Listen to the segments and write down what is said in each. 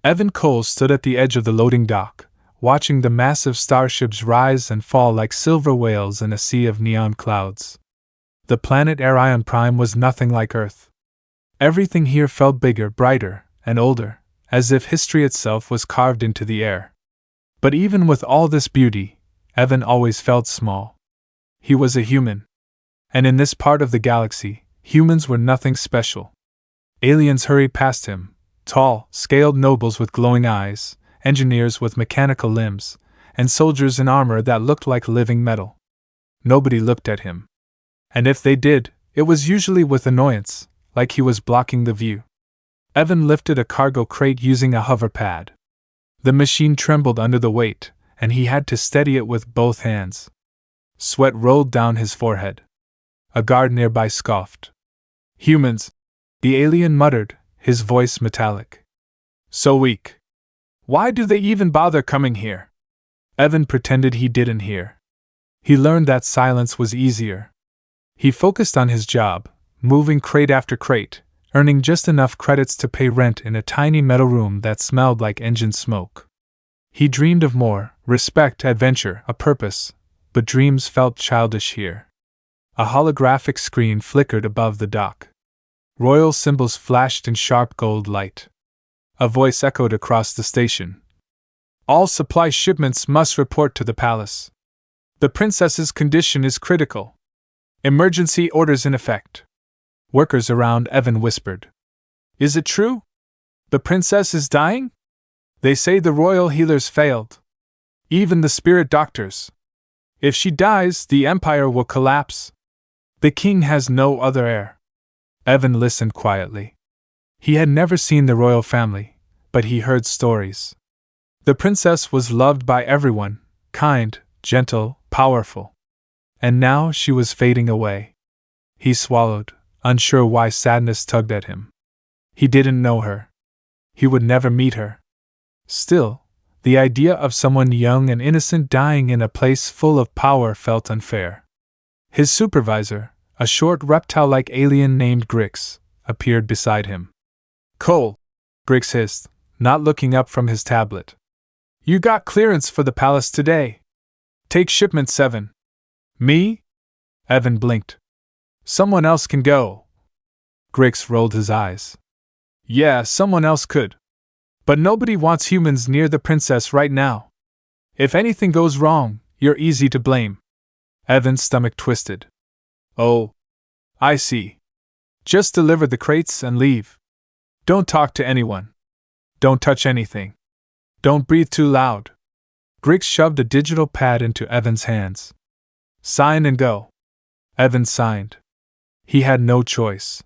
Evan Cole stood at the edge of the loading dock, watching the massive starships rise and fall like silver whales in a sea of neon clouds. The planet Arion Prime was nothing like Earth. Everything here felt bigger, brighter, and older, as if history itself was carved into the air. But even with all this beauty, Evan always felt small. He was a human. And in this part of the galaxy, humans were nothing special. Aliens hurried past him, tall, scaled nobles with glowing eyes, engineers with mechanical limbs, and soldiers in armor that looked like living metal. Nobody looked at him. And if they did, it was usually with annoyance, like he was blocking the view. Evan lifted a cargo crate using a hover pad. The machine trembled under the weight, and he had to steady it with both hands. Sweat rolled down his forehead. A guard nearby scoffed. "Humans," the alien muttered, his voice metallic. "So weak. Why do they even bother coming here?" Evan pretended he didn't hear. He learned that silence was easier. He focused on his job, moving crate after crate, earning just enough credits to pay rent in a tiny metal room that smelled like engine smoke. He dreamed of more: respect, adventure, a purpose, but dreams felt childish here. A holographic screen flickered above the dock. Royal symbols flashed in sharp gold light. A voice echoed across the station. "All supply shipments must report to the palace. The princess's condition is critical. Emergency orders in effect." Workers around Evan whispered. "Is it true? The princess is dying? They say the royal healers failed. Even the spirit doctors. If she dies, the empire will collapse. The king has no other heir." Evan listened quietly. He had never seen the royal family, but he heard stories. The princess was loved by everyone, kind, gentle, powerful. And now she was fading away. He swallowed, unsure why sadness tugged at him. He didn't know her. He would never meet her. Still, the idea of someone young and innocent dying in a place full of power felt unfair. His supervisor, a short reptile-like alien named Grix, appeared beside him. "Cole," Grix hissed, not looking up from his tablet. "You got clearance for the palace today. Take shipment 7. "Me?" Evan blinked. "Someone else can go." Grix rolled his eyes. "Yeah, someone else could. But nobody wants humans near the princess right now. If anything goes wrong, you're easy to blame." Evan's stomach twisted. "Oh, I see. Just deliver the crates and leave. Don't talk to anyone. Don't touch anything. Don't breathe too loud." Grix shoved a digital pad into Evan's hands. "Sign and go." Evan signed. He had no choice.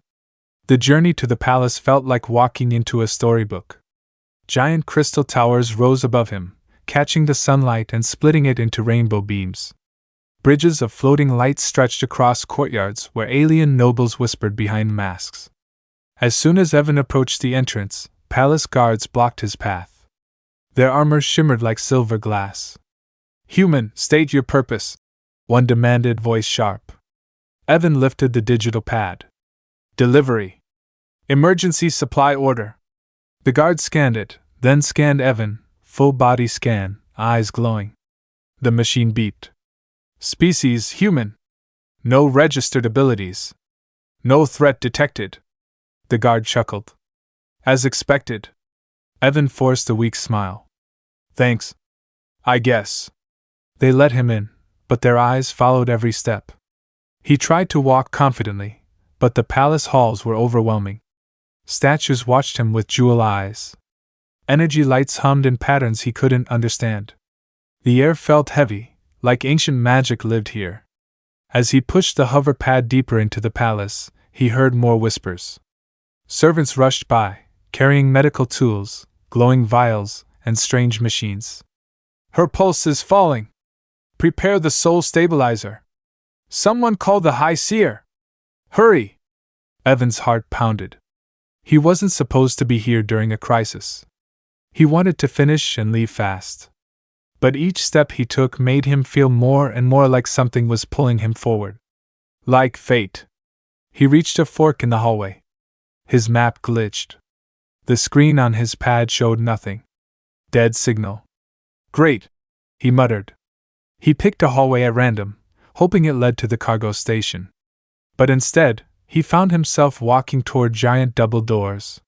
The journey to the palace felt like walking into a storybook. Giant crystal towers rose above him, catching the sunlight and splitting it into rainbow beams. Bridges of floating light stretched across courtyards where alien nobles whispered behind masks. As soon as Evan approached the entrance, palace guards blocked his path. Their armor shimmered like silver glass. "Human, state your purpose," one demanded, voice sharp. Evan lifted the digital pad. "Delivery. Emergency supply order." The guard scanned it, then scanned Evan, full body scan, eyes glowing. The machine beeped. "Species human. No registered abilities. No threat detected." The guard chuckled. "As expected." Evan forced a weak smile. "Thanks. I guess." They let him in, but their eyes followed every step. He tried to walk confidently, but the palace halls were overwhelming. Statues watched him with jewel eyes. Energy lights hummed in patterns he couldn't understand. The air felt heavy, like ancient magic lived here. As he pushed the hover pad deeper into the palace, he heard more whispers. Servants rushed by, carrying medical tools, glowing vials, and strange machines. "Her pulse is falling. Prepare the soul stabilizer. Someone call the High Seer. Hurry!" Evan's heart pounded. He wasn't supposed to be here during a crisis. He wanted to finish and leave fast. But each step he took made him feel more and more like something was pulling him forward. Like fate. He reached a fork in the hallway. His map glitched. The screen on his pad showed nothing. Dead signal. Great, he muttered. He picked a hallway at random, hoping it led to the cargo station. But instead, he found himself walking toward giant double doors.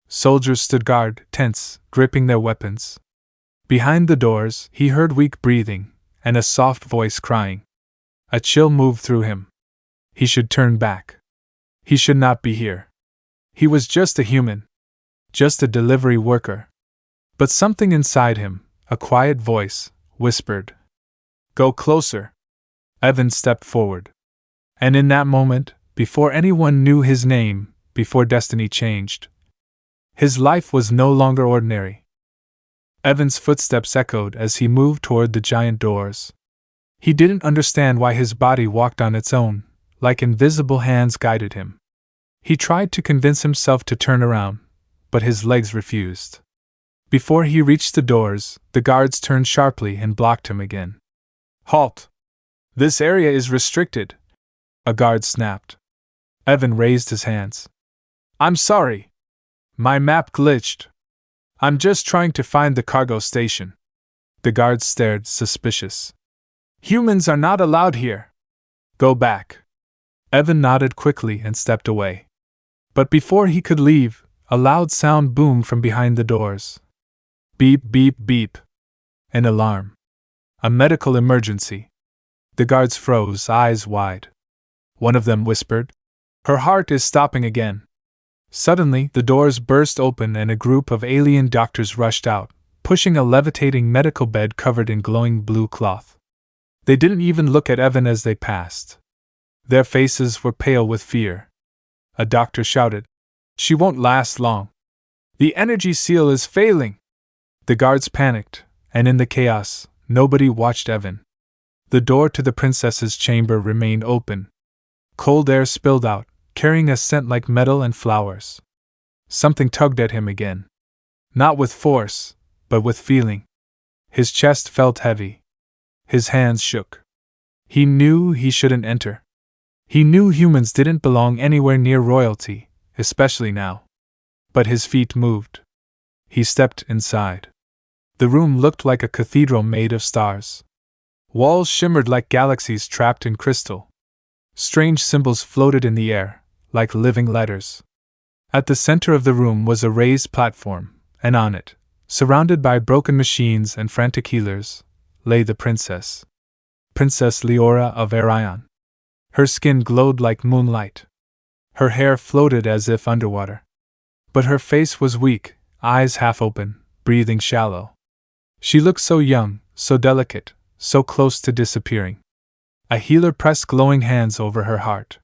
Soldiers stood guard, tense, gripping their weapons. Behind the doors, he heard weak breathing and a soft voice crying. A chill moved through him. He should turn back. He should not be here. He was just a human. Just a delivery worker. But something inside him, a quiet voice, whispered, "Go closer." Evan stepped forward. And in that moment, before anyone knew his name, before destiny changed, his life was no longer ordinary. Evan's footsteps echoed as he moved toward the giant doors. He didn't understand why his body walked on its own, like invisible hands guided him. He tried to convince himself to turn around, but his legs refused. Before he reached the doors, the guards turned sharply and blocked him again. "Halt! This area is restricted," a guard snapped. Evan raised his hands. "I'm sorry. My map glitched. I'm just trying to find the cargo station." The guards stared, suspicious. "Humans are not allowed here. Go back." Evan nodded quickly and stepped away. But before he could leave, a loud sound boomed from behind the doors. Beep, beep, beep. An alarm. A medical emergency. The guards froze, eyes wide. One of them whispered, "Her heart is stopping again." Suddenly, the doors burst open and a group of alien doctors rushed out, pushing a levitating medical bed covered in glowing blue cloth. They didn't even look at Evan as they passed. Their faces were pale with fear. A doctor shouted, "She won't last long. The energy seal is failing." The guards panicked, and in the chaos, nobody watched Evan. The door to the princess's chamber remained open. Cold air spilled out, carrying a scent like metal and flowers. Something tugged at him again. Not with force, but with feeling. His chest felt heavy. His hands shook. He knew he shouldn't enter. He knew humans didn't belong anywhere near royalty, especially now. But his feet moved. He stepped inside. The room looked like a cathedral made of stars. Walls shimmered like galaxies trapped in crystal. Strange symbols floated in the air, like living letters. At the center of the room was a raised platform, and on it, surrounded by broken machines and frantic healers, lay the princess. Princess Leora of Arion. Her skin glowed like moonlight. Her hair floated as if underwater. But her face was weak, eyes half open, breathing shallow. She looked so young, so delicate, so close to disappearing. A healer pressed glowing hands over her heart.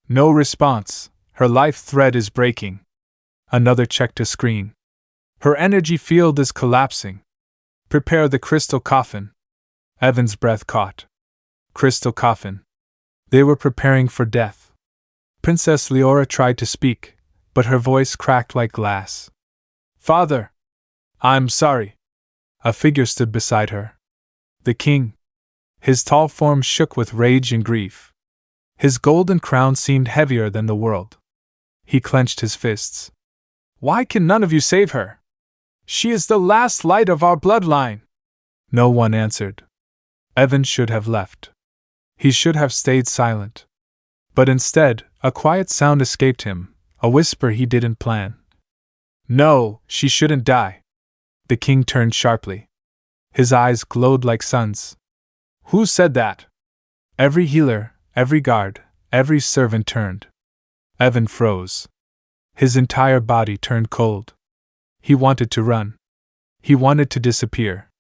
No response. Her life thread is breaking. Another checked a screen. Her energy field is collapsing. Prepare the crystal coffin. Evan's breath caught. Crystal coffin. They were preparing for death. Princess Leora tried to speak, but her voice cracked like glass. "Father! I'm sorry." A figure stood beside her. The king. His tall form shook with rage and grief. His golden crown seemed heavier than the world. He clenched his fists. "Why can none of you save her? She is the last light of our bloodline." No one answered. Evan should have left. He should have stayed silent. But instead, a quiet sound escaped him, a whisper he didn't plan. "No, she shouldn't die." The king turned sharply. His eyes glowed like suns. "Who said that?" Every healer, every guard, every servant turned. Evan froze. His entire body turned cold. He wanted to run. He wanted to disappear.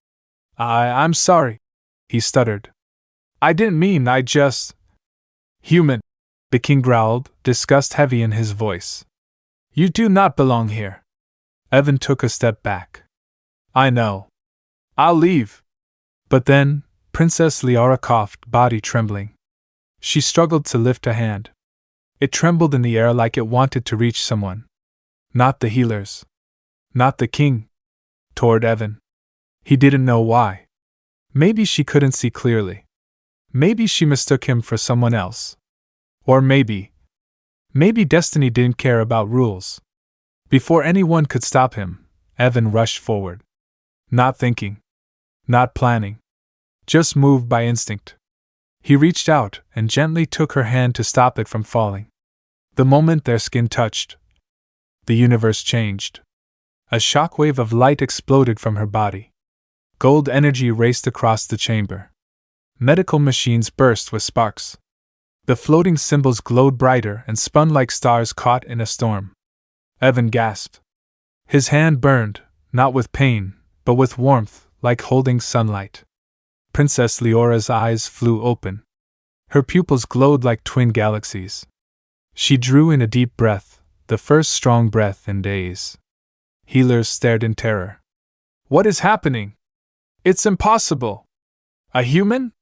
I'm sorry," he stuttered. "I didn't mean, I just..." "Human," the king growled, disgust heavy in his voice. "You do not belong here." Evan took a step back. "I know. I'll leave." But then, Princess Leora coughed, body trembling. She struggled to lift a hand. It trembled in the air like it wanted to reach someone. Not the healers. Not the king. Toward Evan. He didn't know why. Maybe she couldn't see clearly. Maybe she mistook him for someone else. Or maybe destiny didn't care about rules. Before anyone could stop him, Evan rushed forward. Not thinking. Not planning. Just moved by instinct. He reached out and gently took her hand to stop it from falling. The moment their skin touched, the universe changed. A shockwave of light exploded from her body. Gold energy raced across the chamber. Medical machines burst with sparks. The floating symbols glowed brighter and spun like stars caught in a storm. Evan gasped. His hand burned, not with pain, but with warmth, like holding sunlight. Princess Leora's eyes flew open. Her pupils glowed like twin galaxies. She drew in a deep breath, the first strong breath in days. Healers stared in terror. What is happening? It's impossible. A human?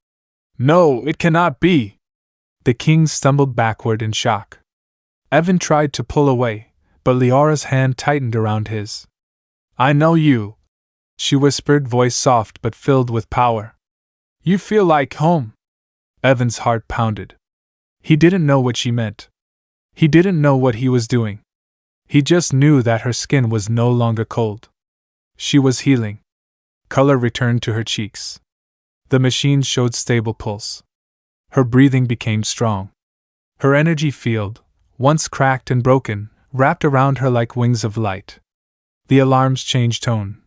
No, it cannot be. The king stumbled backward in shock. Evan tried to pull away, but Leora's hand tightened around his. I know you, she whispered, voice soft but filled with power. You feel like home. Evan's heart pounded. He didn't know what she meant. He didn't know what he was doing. He just knew that her skin was no longer cold. She was healing. Color returned to her cheeks. The machine showed stable pulse. Her breathing became strong. Her energy field, once cracked and broken, wrapped around her like wings of light. The alarms changed tone.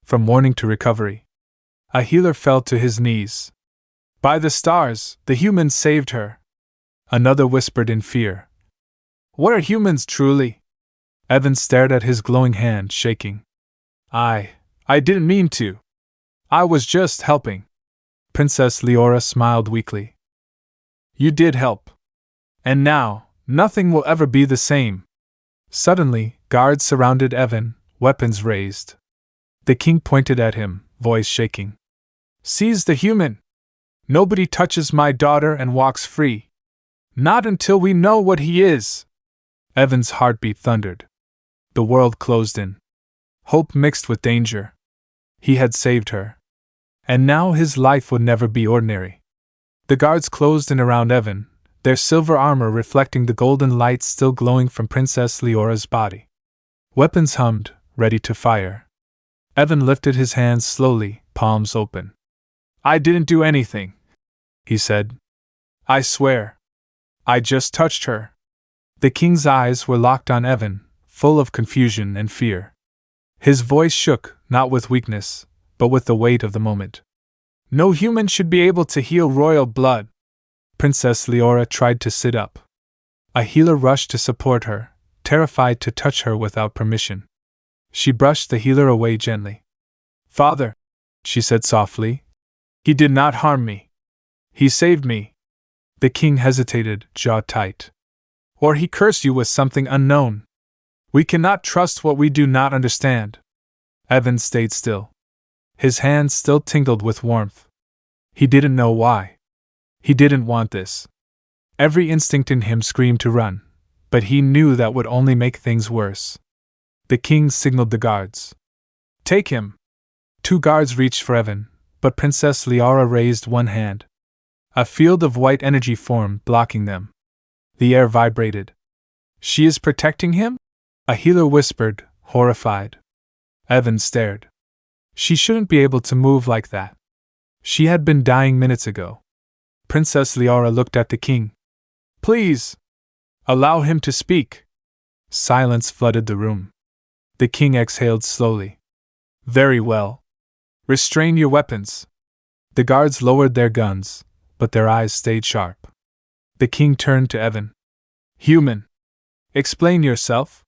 From warning to recovery. A healer fell to his knees. By the stars, the humans saved her. Another whispered in fear. What are humans truly? Evan stared at his glowing hand, shaking. I didn't mean to. I was just helping. Princess Leora smiled weakly. You did help. And now, nothing will ever be the same. Suddenly, guards surrounded Evan, weapons raised. The king pointed at him, voice shaking. Seize the human! Nobody touches my daughter and walks free. Not until we know what he is! Evan's heartbeat thundered. The world closed in. Hope mixed with danger. He had saved her. And now his life would never be ordinary. The guards closed in around Evan, their silver armor reflecting the golden light still glowing from Princess Leora's body. Weapons hummed, ready to fire. Evan lifted his hands slowly, palms open. I didn't do anything, he said. I swear. I just touched her. The king's eyes were locked on Evan, full of confusion and fear. His voice shook, not with weakness, but with the weight of the moment. No human should be able to heal royal blood. Princess Leora tried to sit up. A healer rushed to support her, terrified to touch her without permission. She brushed the healer away gently. Father, she said softly, he did not harm me. He saved me. The king hesitated, jaw tight. Or he cursed you with something unknown. We cannot trust what we do not understand. Evan stayed still. His hands still tingled with warmth. He didn't know why. He didn't want this. Every instinct in him screamed to run, but he knew that would only make things worse. The king signaled the guards. Take him! 2 guards reached for Evan, but Princess Leora raised one hand. A field of white energy formed, blocking them. The air vibrated. She is protecting him? A healer whispered, horrified. Evan stared. She shouldn't be able to move like that. She had been dying minutes ago. Princess Leora looked at the king. Please! Allow him to speak. Silence flooded the room. The king exhaled slowly. Very well. Restrain your weapons. The guards lowered their guns, but their eyes stayed sharp. The king turned to Evan. Human! Explain yourself.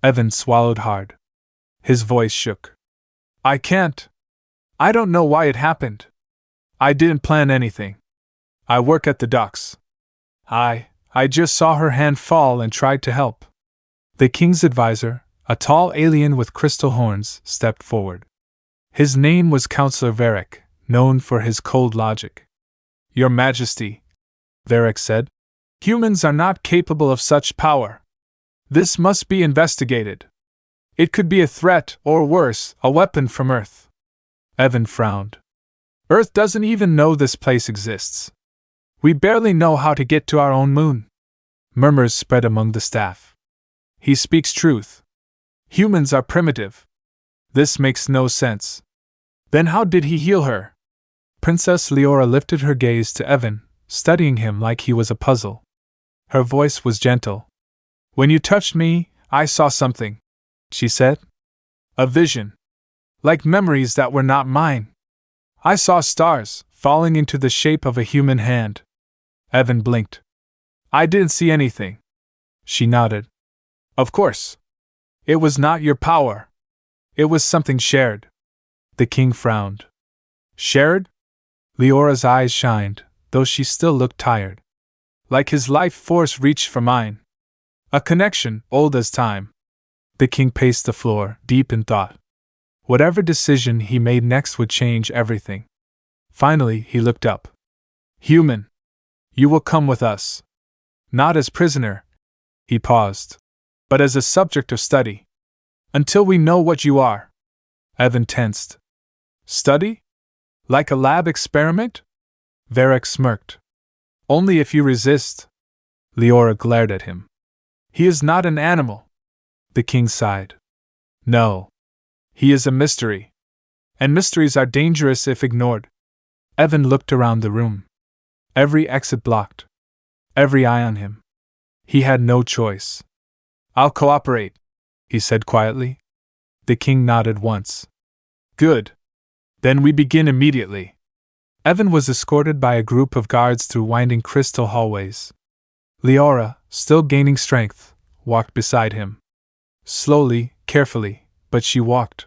Evan swallowed hard. His voice shook. I can't. I don't know why it happened. I didn't plan anything. I work at the docks. I just saw her hand fall and tried to help. The king's advisor, a tall alien with crystal horns, stepped forward. His name was Counselor Varric, known for his cold logic. Your Majesty, Varric said, humans are not capable of such power. This must be investigated. It could be a threat, or worse, a weapon from Earth. Evan frowned. Earth doesn't even know this place exists. We barely know how to get to our own moon. Murmurs spread among the staff. He speaks truth, Humans are primitive. This makes no sense. Then how did he heal her? Princess Leora lifted her gaze to Evan, studying him like he was a puzzle. Her voice was gentle. When you touched me, I saw something, she said. A vision. Like memories that were not mine. I saw stars, falling into the shape of a human hand. Evan blinked. I didn't see anything. She nodded. Of course. It was not your power. It was something shared. The king frowned. Shared? Leora's eyes shined, though she still looked tired. Like his life force reached for mine. A connection, old as time. The king paced the floor, deep in thought. Whatever decision he made next would change everything. Finally, he looked up. Human. You will come with us. Not as prisoner. He paused. But as a subject of study. Until we know what you are. Evan tensed. Study? Like a lab experiment? Varric smirked. Only if you resist. Leora glared at him. He is not an animal. The king sighed. No. He is a mystery. And mysteries are dangerous if ignored. Evan looked around the room. Every exit blocked. Every eye on him. He had no choice. I'll cooperate, he said quietly. The king nodded once. Good. Then we begin immediately. Evan was escorted by a group of guards through winding crystal hallways. Leora, still gaining strength, walked beside him. Slowly, carefully, but she walked.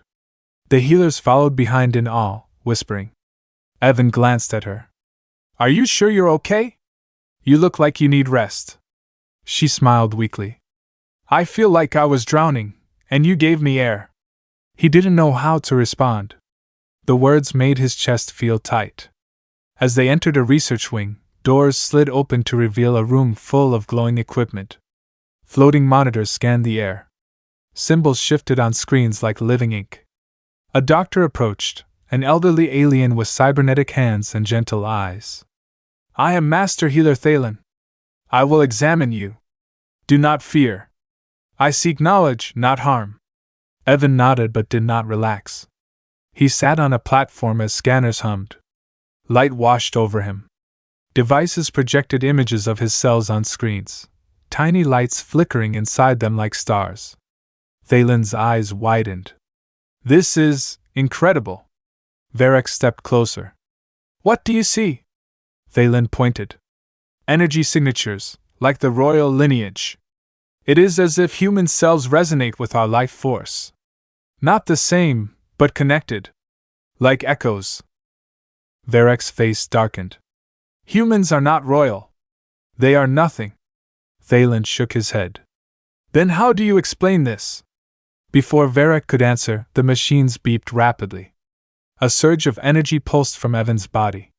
The healers followed behind in awe, whispering. Evan glanced at her. Are you sure you're okay? You look like you need rest. She smiled weakly. I feel like I was drowning, and you gave me air. He didn't know how to respond. The words made his chest feel tight. As they entered a research wing, doors slid open to reveal a room full of glowing equipment. Floating monitors scanned the air. Symbols shifted on screens like living ink. A doctor approached, an elderly alien with cybernetic hands and gentle eyes. I am Master Healer Thalen. I will examine you. Do not fear. I seek knowledge, not harm. Evan nodded but did not relax. He sat on a platform as scanners hummed. Light washed over him. Devices projected images of his cells on screens, tiny lights flickering inside them like stars. Thalen's eyes widened. This is incredible. Varric stepped closer. What do you see? Thalen pointed. Energy signatures, like the royal lineage. It is as if human cells resonate with our life force. Not the same, but connected. Like echoes. Varric's face darkened. Humans are not royal. They are nothing. Thalen shook his head. Then how do you explain this? Before Varric could answer, the machines beeped rapidly. A surge of energy pulsed from Evan's body.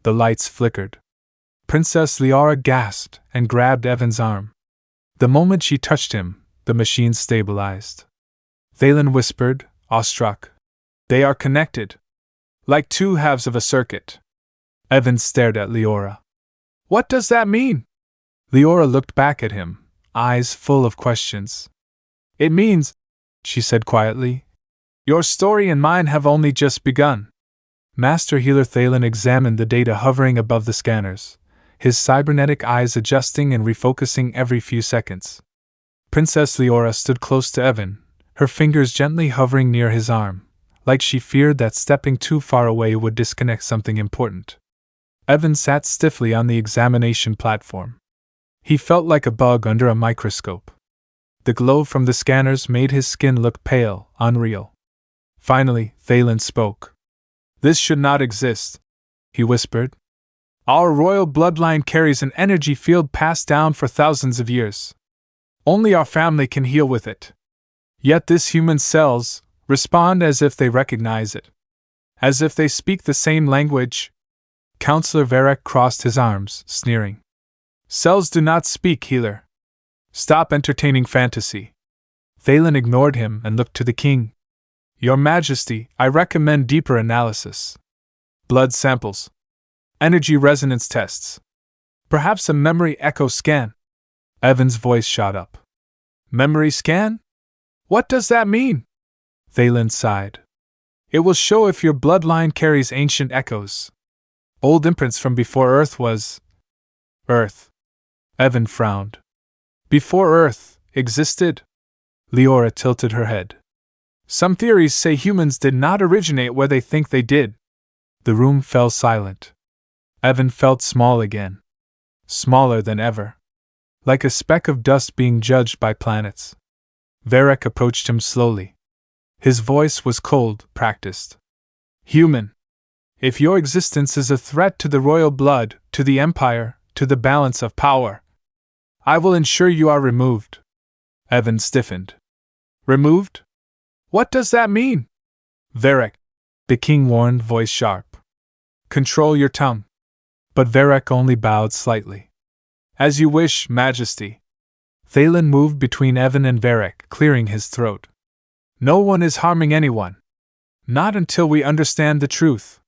The lights flickered. Princess Leora gasped and grabbed Evan's arm. The moment she touched him, the machines stabilized. Thalen whispered, awestruck. They are connected. Like two halves of a circuit. Evan stared at Leora. What does that mean? Leora looked back at him, eyes full of questions. It means, she said quietly, your story and mine have only just begun. Master Healer Thalen examined the data hovering above the scanners, his cybernetic eyes adjusting and refocusing every few seconds. Princess Leora stood close to Evan, her fingers gently hovering near his arm, like she feared that stepping too far away would disconnect something important. Evan sat stiffly on the examination platform. He felt like a bug under a microscope. The glow from the scanners made his skin look pale, unreal. Finally, Thalen spoke. This should not exist, he whispered. Our royal bloodline carries an energy field passed down for thousands of years. Only our family can heal with it. Yet this human cells respond as if they recognize it. As if they speak the same language. Counselor Varric crossed his arms, sneering. Cells do not speak, healer. Stop entertaining fantasy. Thalen ignored him and looked to the king. Your Majesty, I recommend deeper analysis. Blood samples. Energy resonance tests. Perhaps a memory echo scan. Evan's voice shot up. Memory scan? What does that mean? Thalen sighed. It will show if your bloodline carries ancient echoes. Old imprints from before Earth was. Earth. Evan frowned. Before Earth existed? Leora tilted her head. Some theories say humans did not originate where they think they did. The room fell silent. Evan felt small again. Smaller than ever. Like a speck of dust being judged by planets. Varric approached him slowly. His voice was cold, practiced. Human. If your existence is a threat to the royal blood, to the Empire, to the balance of power, I will ensure you are removed. Evan stiffened. Removed? What does that mean? Varric, the king warned, voice sharp. Control your tongue. But Varric only bowed slightly. As you wish, Majesty. Thalen moved between Evan and Varric, clearing his throat. No one is harming anyone. Not until we understand the truth.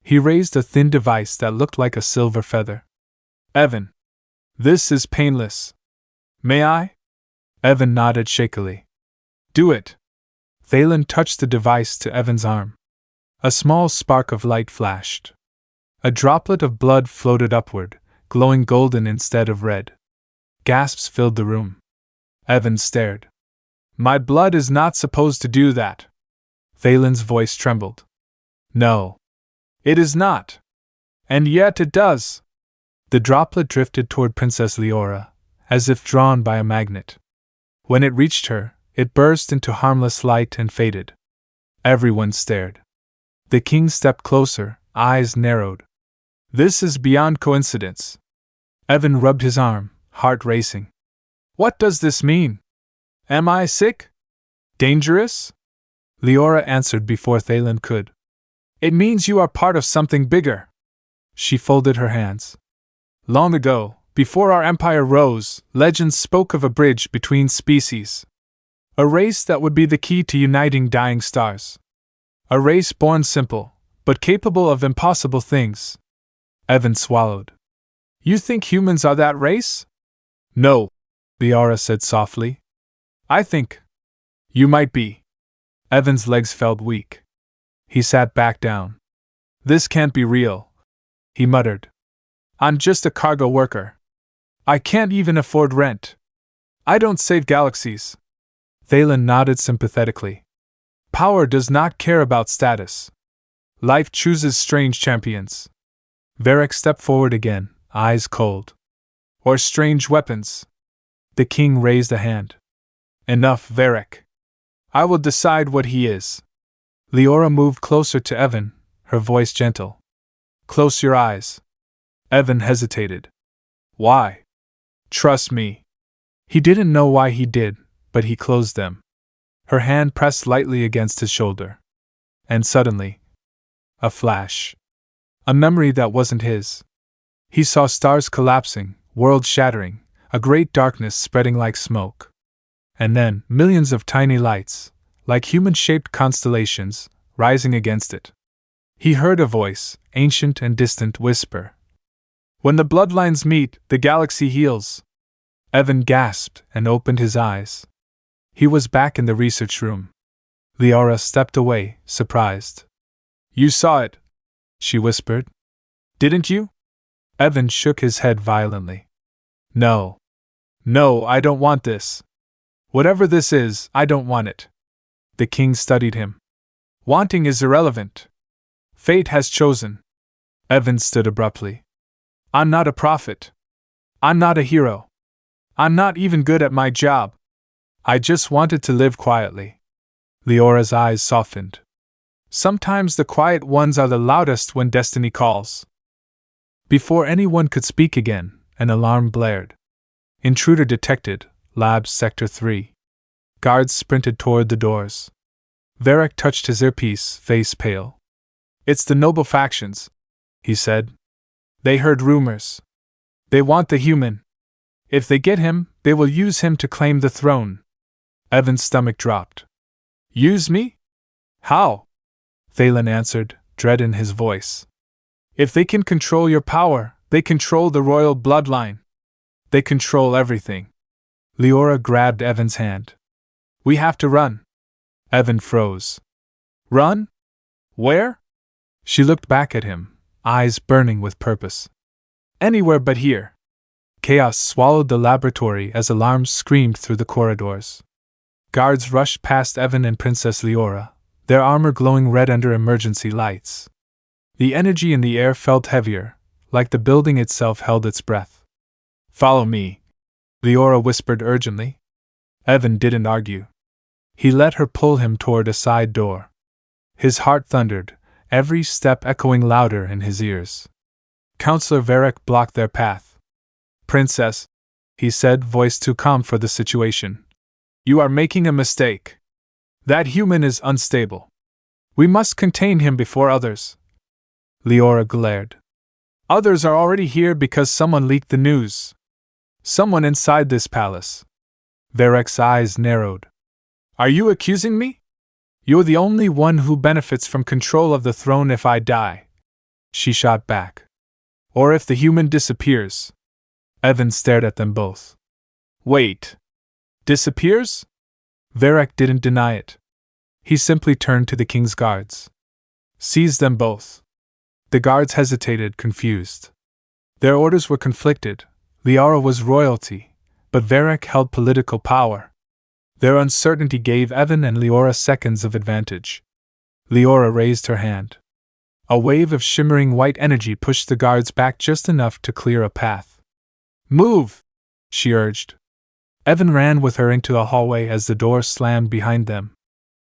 He raised a thin device that looked like a silver feather. Evan. This is painless. May I? Evan nodded shakily. Do it. Thalen touched the device to Evan's arm. A small spark of light flashed. A droplet of blood floated upward, glowing golden instead of red. Gasps filled the room. Evan stared. My blood is not supposed to do that. Thalen's voice trembled. No. It is not. And yet it does. The droplet drifted toward Princess Leora, as if drawn by a magnet. When it reached her, it burst into harmless light and faded. Everyone stared. The king stepped closer, eyes narrowed. This is beyond coincidence. Evan rubbed his arm, heart racing. What does this mean? Am I sick? Dangerous? Leora answered before Thalen could. It means you are part of something bigger. She folded her hands. Long ago, before our empire rose, legends spoke of a bridge between species. A race that would be the key to uniting dying stars. A race born simple, but capable of impossible things. Evan swallowed. You think humans are that race? No, Leora said softly. I think. You might be. Evan's legs felt weak. He sat back down. This can't be real, he muttered. I'm just a cargo worker. I can't even afford rent. I don't save galaxies. Thalen nodded sympathetically. Power does not care about status. Life chooses strange champions. Varric stepped forward again, eyes cold. Or strange weapons. The king raised a hand. Enough, Varric. I will decide what he is. Leora moved closer to Evan, her voice gentle. Close your eyes. Evan hesitated. Why? Trust me. He didn't know why he did, but he closed them. Her hand pressed lightly against his shoulder. And suddenly, a flash. A memory that wasn't his. He saw stars collapsing, worlds shattering, a great darkness spreading like smoke. And then, millions of tiny lights, like human-shaped constellations, rising against it. He heard a voice, ancient and distant, whisper. When the bloodlines meet, the galaxy heals. Evan gasped and opened his eyes. He was back in the research room. Leora stepped away, surprised. You saw it, she whispered. Didn't you? Evan shook his head violently. No. No, I don't want this. Whatever this is, I don't want it. The king studied him. Wanting is irrelevant. Fate has chosen. Evan stood abruptly. I'm not a prophet. I'm not a hero. I'm not even good at my job. I just wanted to live quietly. Leora's eyes softened. Sometimes the quiet ones are the loudest when destiny calls. Before anyone could speak again, an alarm blared. Intruder detected, Labs Sector 3. Guards sprinted toward the doors. Varric touched his earpiece, face pale. It's the noble factions, he said. They heard rumors. They want the human. If they get him, they will use him to claim the throne. Evan's stomach dropped. Use me? How? Thalen answered, dread in his voice. If they can control your power, they control the royal bloodline. They control everything. Leora grabbed Evan's hand. We have to run. Evan froze. Run? Where? She looked back at him, eyes burning with purpose. Anywhere but here. Chaos swallowed the laboratory as alarms screamed through the corridors. Guards rushed past Evan and Princess Leora, their armor glowing red under emergency lights. The energy in the air felt heavier, like the building itself held its breath. Follow me, Leora whispered urgently. Evan didn't argue. He let her pull him toward a side door. His heart thundered, every step echoing louder in his ears. Counselor Varric blocked their path. Princess, he said, voice too calm for the situation. You are making a mistake. That human is unstable. We must contain him before others. Leora glared. Others are already here because someone leaked the news. Someone inside this palace. Varric's eyes narrowed. Are you accusing me? You're the only one who benefits from control of the throne if I die. She shot back. Or if the human disappears. Evan stared at them both. Wait. Disappears? Varric didn't deny it. He simply turned to the king's guards. Seize them both. The guards hesitated, confused. Their orders were conflicted. Leora was royalty, but Varric held political power. Their uncertainty gave Evan and Leora seconds of advantage. Leora raised her hand. A wave of shimmering white energy pushed the guards back just enough to clear a path. Move! She urged. Evan ran with her into a hallway as the door slammed behind them.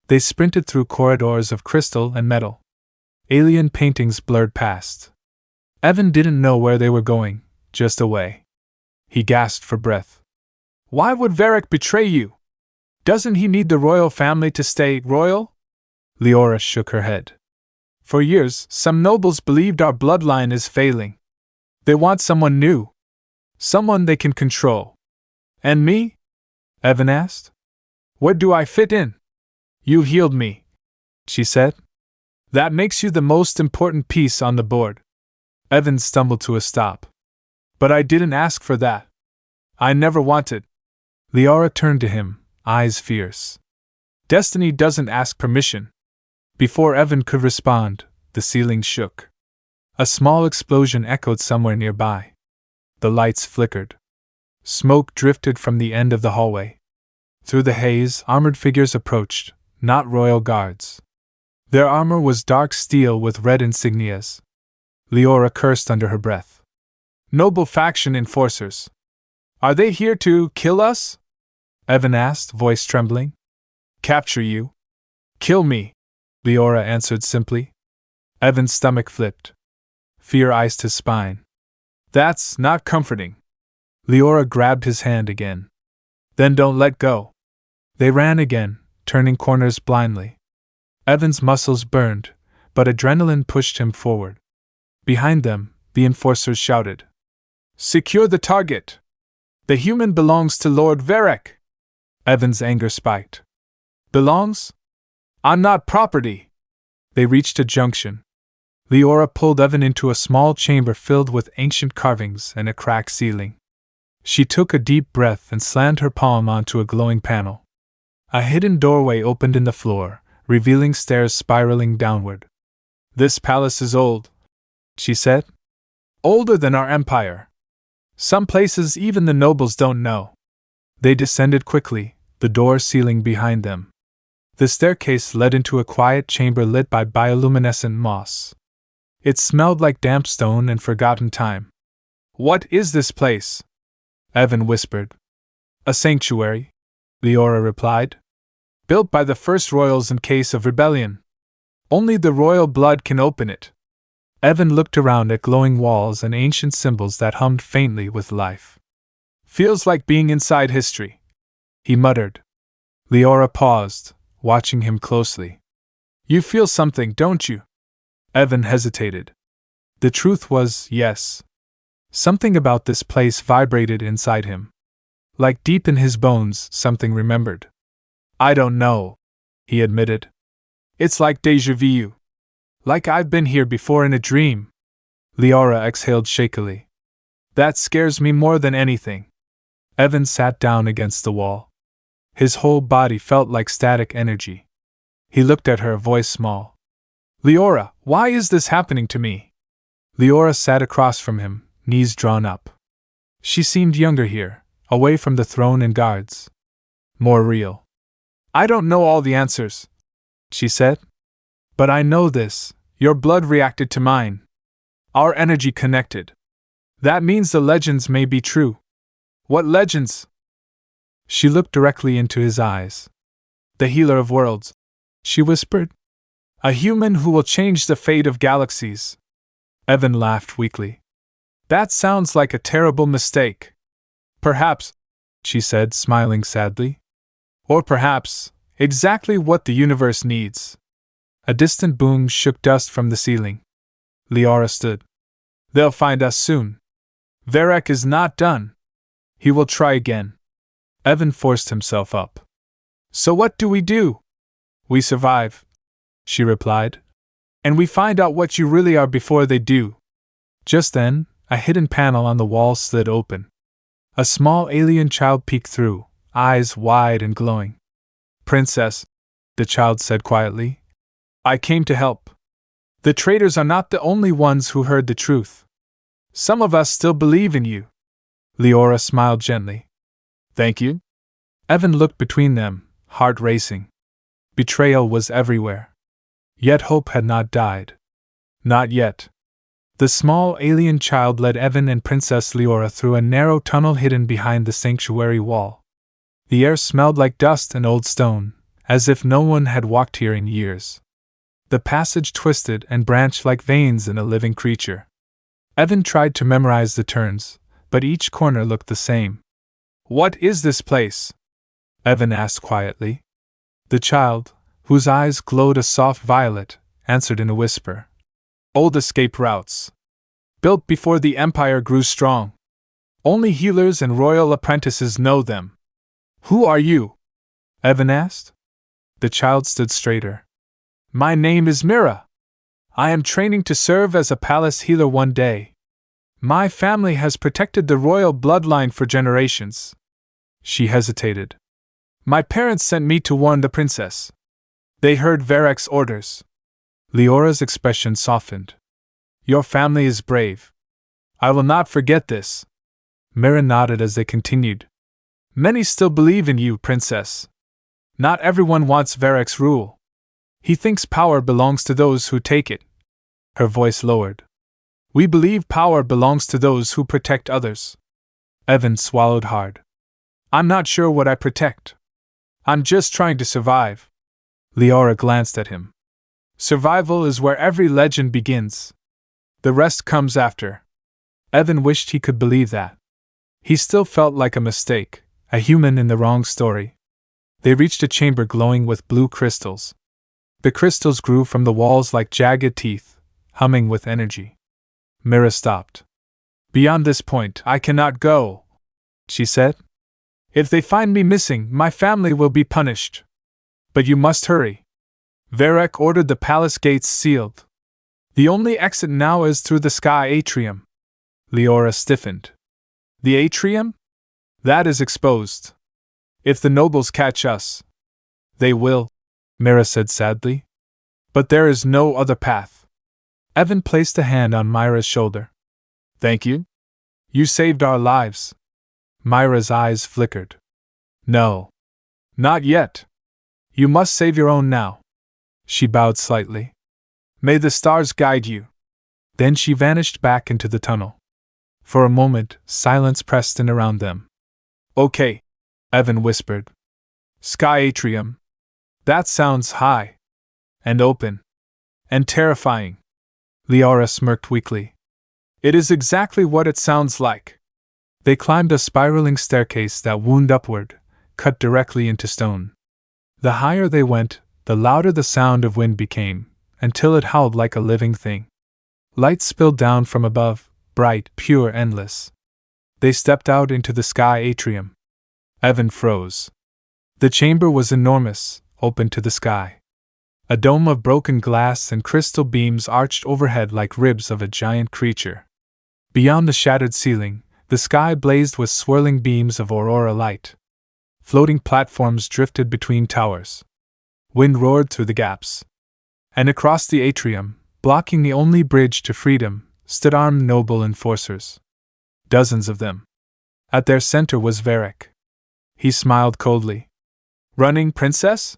They sprinted through corridors of crystal and metal. Alien paintings blurred past. Evan didn't know where they were going, just away. He gasped for breath. Why would Varric betray you? Doesn't he need the royal family to stay royal? Leora shook her head. For years, some nobles believed our bloodline is failing. They want someone new. Someone they can control. And me? Evan asked. Where do I fit in? You healed me, she said. That makes you the most important piece on the board. Evan stumbled to a stop. But I didn't ask for that. I never wanted. Leora turned to him, eyes fierce. Destiny doesn't ask permission. Before Evan could respond, the ceiling shook. A small explosion echoed somewhere nearby. The lights flickered. Smoke drifted from the end of the hallway. Through the haze, armored figures approached, not royal guards. Their armor was dark steel with red insignias. Leora cursed under her breath. Noble faction enforcers. Are they here to kill us? Evan asked, voice trembling. Capture you. Kill me, Leora answered simply. Evan's stomach flipped. Fear iced his spine. That's not comforting. Leora grabbed his hand again. Then don't let go. They ran again, turning corners blindly. Evan's muscles burned, but adrenaline pushed him forward. Behind them, the enforcers shouted. Secure the target! The human belongs to Lord Varric! Evan's anger spiked. Belongs? I'm not property! They reached a junction. Leora pulled Evan into a small chamber filled with ancient carvings and a cracked ceiling. She took a deep breath and slammed her palm onto a glowing panel. A hidden doorway opened in the floor, revealing stairs spiraling downward. This palace is old, she said. Older than our empire. Some places even the nobles don't know. They descended quickly, the door sealing behind them. The staircase led into a quiet chamber lit by bioluminescent moss. It smelled like damp stone and forgotten time. What is this place? Evan whispered. A sanctuary, Leora replied. Built by the first royals in case of rebellion. Only the royal blood can open it. Evan looked around at glowing walls and ancient symbols that hummed faintly with life. Feels like being inside history, he muttered. Leora paused, watching him closely. You feel something, don't you? Evan hesitated. The truth was, yes. Something about this place vibrated inside him. Like deep in his bones, something remembered. I don't know, he admitted. It's like déjà vu. Like I've been here before in a dream. Leora exhaled shakily. That scares me more than anything. Evan sat down against the wall. His whole body felt like static energy. He looked at her, voice small. Leora, why is this happening to me? Leora sat across from him, knees drawn up. She seemed younger here, away from the throne and guards. More real. I don't know all the answers, she said. But I know this, your blood reacted to mine. Our energy connected. That means the legends may be true. What legends? She looked directly into his eyes. The healer of worlds, she whispered. A human who will change the fate of galaxies. Evan laughed weakly. That sounds like a terrible mistake. Perhaps, she said, smiling sadly. Or perhaps, exactly what the universe needs. A distant boom shook dust from the ceiling. Leora stood. They'll find us soon. Varek is not done. He will try again. Evan forced himself up. So what do we do? We survive, she replied. And we find out what you really are before they do. Just then, a hidden panel on the wall slid open. A small alien child peeked through, eyes wide and glowing. Princess, the child said quietly, I came to help. The traitors are not the only ones who heard the truth. Some of us still believe in you. Leora smiled gently. Thank you. Evan looked between them, heart racing. Betrayal was everywhere. Yet hope had not died. Not yet. The small alien child led Evan and Princess Leora through a narrow tunnel hidden behind the sanctuary wall. The air smelled like dust and old stone, as if no one had walked here in years. The passage twisted and branched like veins in a living creature. Evan tried to memorize the turns, but each corner looked the same. What is this place? Evan asked quietly. The child, whose eyes glowed a soft violet, answered in a whisper. Old escape routes. Built before the Empire grew strong. Only healers and royal apprentices know them. Who are you? Evan asked. The child stood straighter. My name is Mira. I am training to serve as a palace healer one day. My family has protected the royal bloodline for generations. She hesitated. My parents sent me to warn the princess. They heard Varek's orders. Leora's expression softened. Your family is brave. I will not forget this. Mira nodded as they continued. Many still believe in you, princess. Not everyone wants Varek's rule. He thinks power belongs to those who take it. Her voice lowered. We believe power belongs to those who protect others. Evan swallowed hard. I'm not sure what I protect. I'm just trying to survive. Leora glanced at him. Survival is where every legend begins. The rest comes after. Evan wished he could believe that. He still felt like a mistake, a human in the wrong story. They reached a chamber glowing with blue crystals. The crystals grew from the walls like jagged teeth, humming with energy. Mira stopped. Beyond this point, I cannot go, she said. If they find me missing, my family will be punished. But you must hurry. Varek ordered the palace gates sealed. The only exit now is through the sky atrium. Leora stiffened. The atrium? That is exposed. If the nobles catch us, they will, Mira said sadly. But there is no other path. Evan placed a hand on Myra's shoulder. Thank you. You saved our lives. Myra's eyes flickered. No. Not yet. You must save your own now. She bowed slightly. May the stars guide you. Then she vanished back into the tunnel. For a moment, silence pressed in around them. Okay, Evan whispered. Sky atrium. That sounds high. And open. And terrifying. Leora smirked weakly. It is exactly what it sounds like. They climbed a spiraling staircase that wound upward, cut directly into stone. The higher they went, the louder the sound of wind became, until it howled like a living thing. Light spilled down from above, bright, pure, endless. They stepped out into the sky atrium. Evan froze. The chamber was enormous, open to the sky. A dome of broken glass and crystal beams arched overhead like ribs of a giant creature. Beyond the shattered ceiling, the sky blazed with swirling beams of aurora light. Floating platforms drifted between towers. Wind roared through the gaps. And across the atrium, blocking the only bridge to freedom, stood armed noble enforcers. Dozens of them. At their center was Varric. He smiled coldly. Running, princess?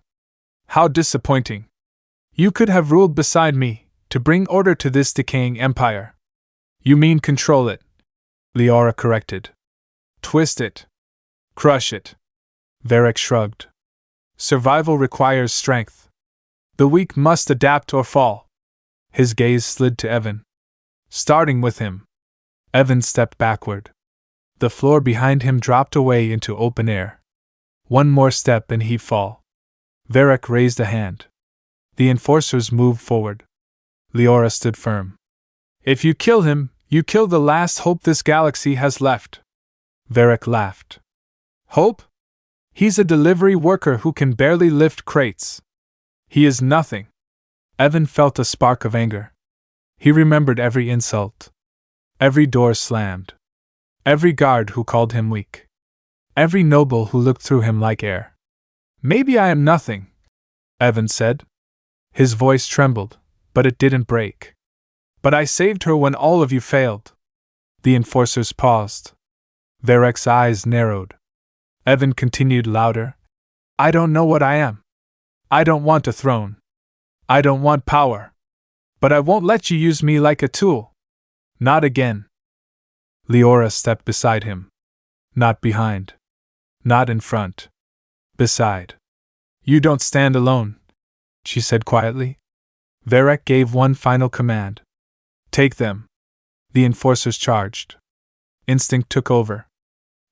How disappointing. You could have ruled beside me, to bring order to this decaying empire. You mean control it, Leora corrected. Twist it. Crush it. Varric shrugged. Survival requires strength. The weak must adapt or fall. His gaze slid to Evan. Starting with him. Evan stepped backward. The floor behind him dropped away into open air. One more step and he'd fall. Varric raised a hand. The enforcers moved forward. Leora stood firm. If you kill him, you kill the last hope this galaxy has left. Varric laughed. Hope? He's a delivery worker who can barely lift crates. He is nothing. Evan felt a spark of anger. He remembered every insult. Every door slammed. Every guard who called him weak. Every noble who looked through him like air. Maybe I am nothing, Evan said. His voice trembled, but it didn't break. But I saved her when all of you failed. The enforcers paused. Varric's eyes narrowed. Evan continued louder. I don't know what I am. I don't want a throne. I don't want power. But I won't let you use me like a tool. Not again. Leora stepped beside him. Not behind. Not in front. Beside. You don't stand alone, she said quietly. Varric gave one final command. Take them. The enforcers charged. Instinct took over.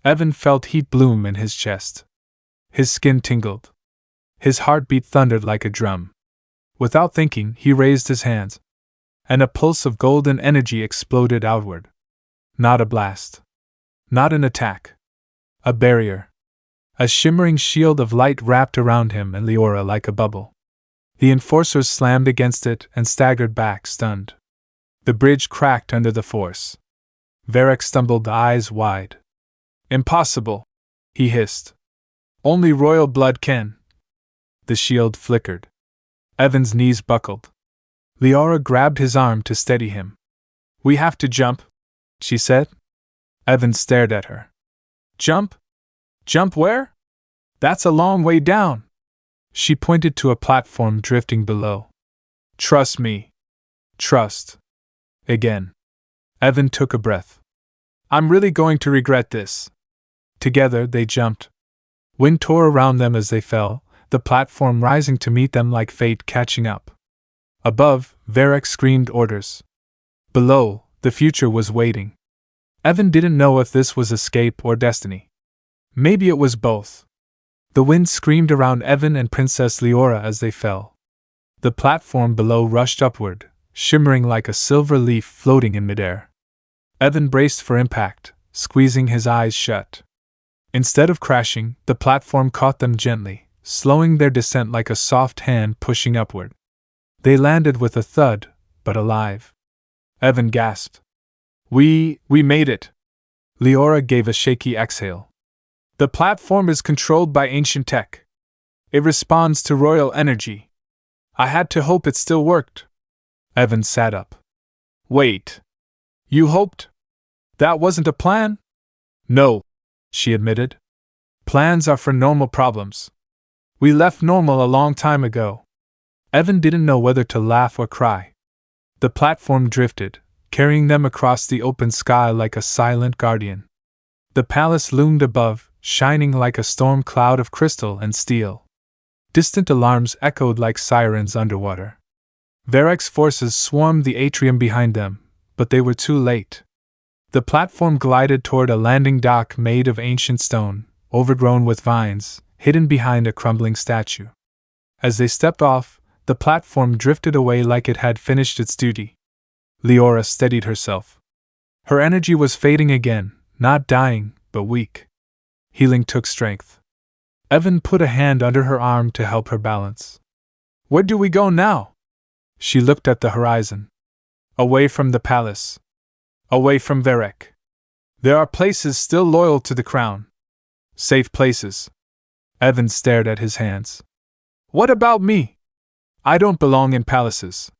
Evan felt heat bloom in his chest. His skin tingled. His heartbeat thundered like a drum. Without thinking, he raised his hands. And a pulse of golden energy exploded outward. Not a blast. Not an attack. A barrier. A shimmering shield of light wrapped around him and Leora like a bubble. The enforcers slammed against it and staggered back, stunned. The bridge cracked under the force. Varric stumbled, eyes wide. Impossible, he hissed. Only royal blood can. The shield flickered. Evan's knees buckled. Leora grabbed his arm to steady him. We have to jump, she said. Evan stared at her. Jump? Jump where? That's a long way down. She pointed to a platform drifting below. Trust me. Trust. Again. Evan took a breath. I'm really going to regret this. Together they jumped. Wind tore around them as they fell, the platform rising to meet them like fate catching up. Above, Varric screamed orders. Below, the future was waiting. Evan didn't know if this was escape or destiny. Maybe it was both. The wind screamed around Evan and Princess Leora as they fell. The platform below rushed upward, shimmering like a silver leaf floating in midair. Evan braced for impact, squeezing his eyes shut. Instead of crashing, the platform caught them gently, slowing their descent like a soft hand pushing upward. They landed with a thud, but alive. Evan gasped. We made it. Leora gave a shaky exhale. The platform is controlled by ancient tech. It responds to royal energy. I had to hope it still worked. Evan sat up. Wait. You hoped? That wasn't a plan? No, she admitted. Plans are for normal problems. We left normal a long time ago. Evan didn't know whether to laugh or cry. The platform drifted, carrying them across the open sky like a silent guardian. The palace loomed above, shining like a storm cloud of crystal and steel. Distant alarms echoed like sirens underwater. Varric's forces swarmed the atrium behind them, but they were too late. The platform glided toward a landing dock made of ancient stone, overgrown with vines, hidden behind a crumbling statue. As they stepped off, the platform drifted away like it had finished its duty. Leora steadied herself. Her energy was fading again, not dying, but weak. Healing took strength. Evan put a hand under her arm to help her balance. Where do we go now? She looked at the horizon. Away from the palace. Away from Varric. There are places still loyal to the crown. Safe places. Evan stared at his hands. What about me? I don't belong in palaces.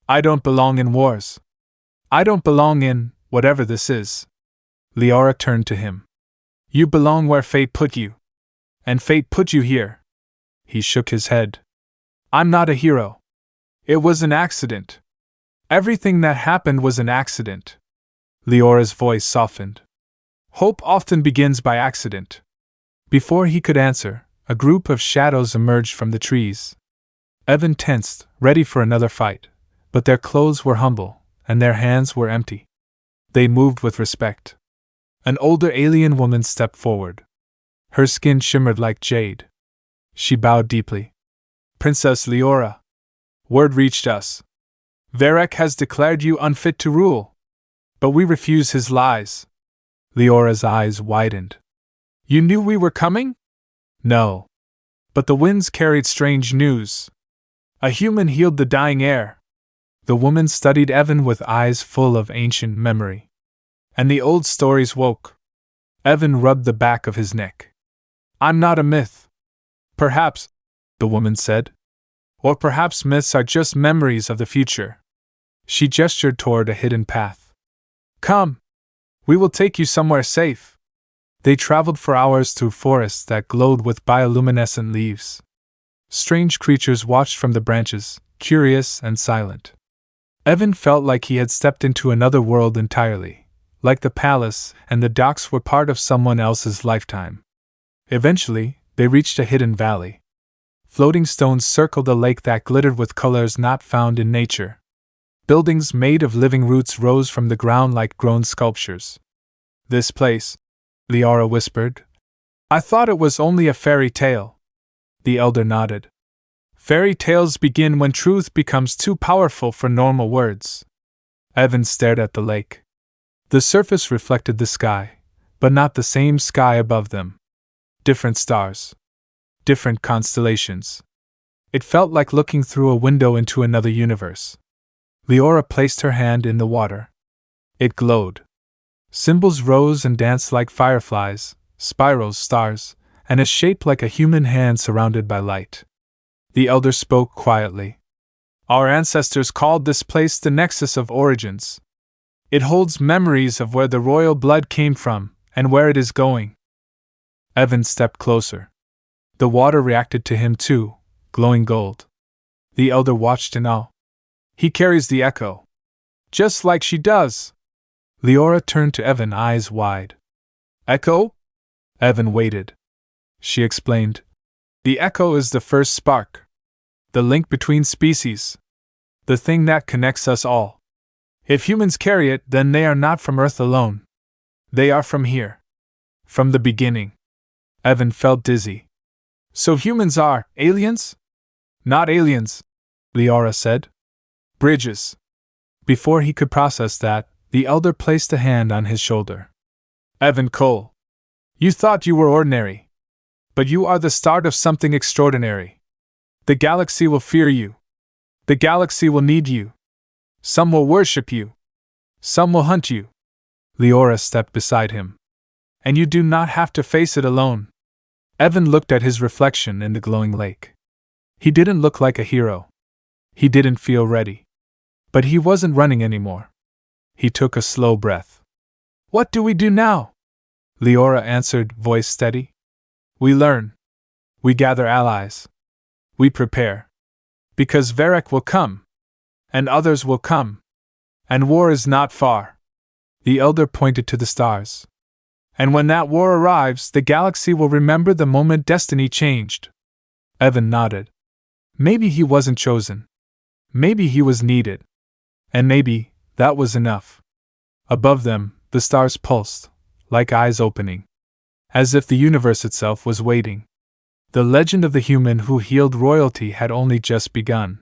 I don't belong in wars. I don't belong in whatever this is. Leora turned to him. You belong where fate put you. And fate put you here. He shook his head. I'm not a hero. It was an accident. Everything that happened was an accident. Leora's voice softened. Hope often begins by accident. Before he could answer, a group of shadows emerged from the trees. Evan tensed, ready for another fight, but their clothes were humble, and their hands were empty. They moved with respect. An older alien woman stepped forward. Her skin shimmered like jade. She bowed deeply. Princess Leora. Word reached us. Varek has declared you unfit to rule. But we refuse his lies. Leora's eyes widened. You knew we were coming? No. But the winds carried strange news. A human healed the dying air. The woman studied Evan with eyes full of ancient memory. And the old stories woke. Evan rubbed the back of his neck. I'm not a myth. Perhaps, the woman said. Or perhaps myths are just memories of the future. She gestured toward a hidden path. Come. We will take you somewhere safe. They traveled for hours through forests that glowed with bioluminescent leaves. Strange creatures watched from the branches, curious and silent. Evan felt like he had stepped into another world entirely, like the palace and the docks were part of someone else's lifetime. Eventually, they reached a hidden valley. Floating stones circled a lake that glittered with colors not found in nature. Buildings made of living roots rose from the ground like grown sculptures. This place, Leora whispered. I thought it was only a fairy tale. The elder nodded. Fairy tales begin when truth becomes too powerful for normal words. Evan stared at the lake. The surface reflected the sky, but not the same sky above them. Different stars. Different constellations. It felt like looking through a window into another universe. Leora placed her hand in the water. It glowed. Symbols rose and danced like fireflies, spirals, stars, and a shape like a human hand surrounded by light. The elder spoke quietly. Our ancestors called this place the Nexus of Origins. It holds memories of where the royal blood came from and where it is going. Evan stepped closer. The water reacted to him too, glowing gold. The elder watched in awe. He carries the echo. Just like she does. Leora turned to Evan, eyes wide. Echo? Evan waited. She explained. The echo is the first spark. The link between species. The thing that connects us all. If humans carry it, then they are not from Earth alone. They are from here. From the beginning. Evan felt dizzy. So humans are aliens? Not aliens, Leora said. Bridges. Before he could process that, the elder placed a hand on his shoulder. Evan Cole. You thought you were ordinary. But you are the start of something extraordinary. The galaxy will fear you. The galaxy will need you. Some will worship you. Some will hunt you. Leora stepped beside him. And you do not have to face it alone. Evan looked at his reflection in the glowing lake. He didn't look like a hero. He didn't feel ready. But he wasn't running anymore. He took a slow breath. What do we do now? Leora answered, voice steady. We learn. We gather allies. We prepare. Because Varek will come. And others will come. And war is not far. The elder pointed to the stars. And when that war arrives, the galaxy will remember the moment destiny changed. Evan nodded. Maybe he wasn't chosen. Maybe he was needed. And maybe that was enough. Above them, the stars pulsed, like eyes opening. As if the universe itself was waiting. The legend of the human who healed royalty had only just begun.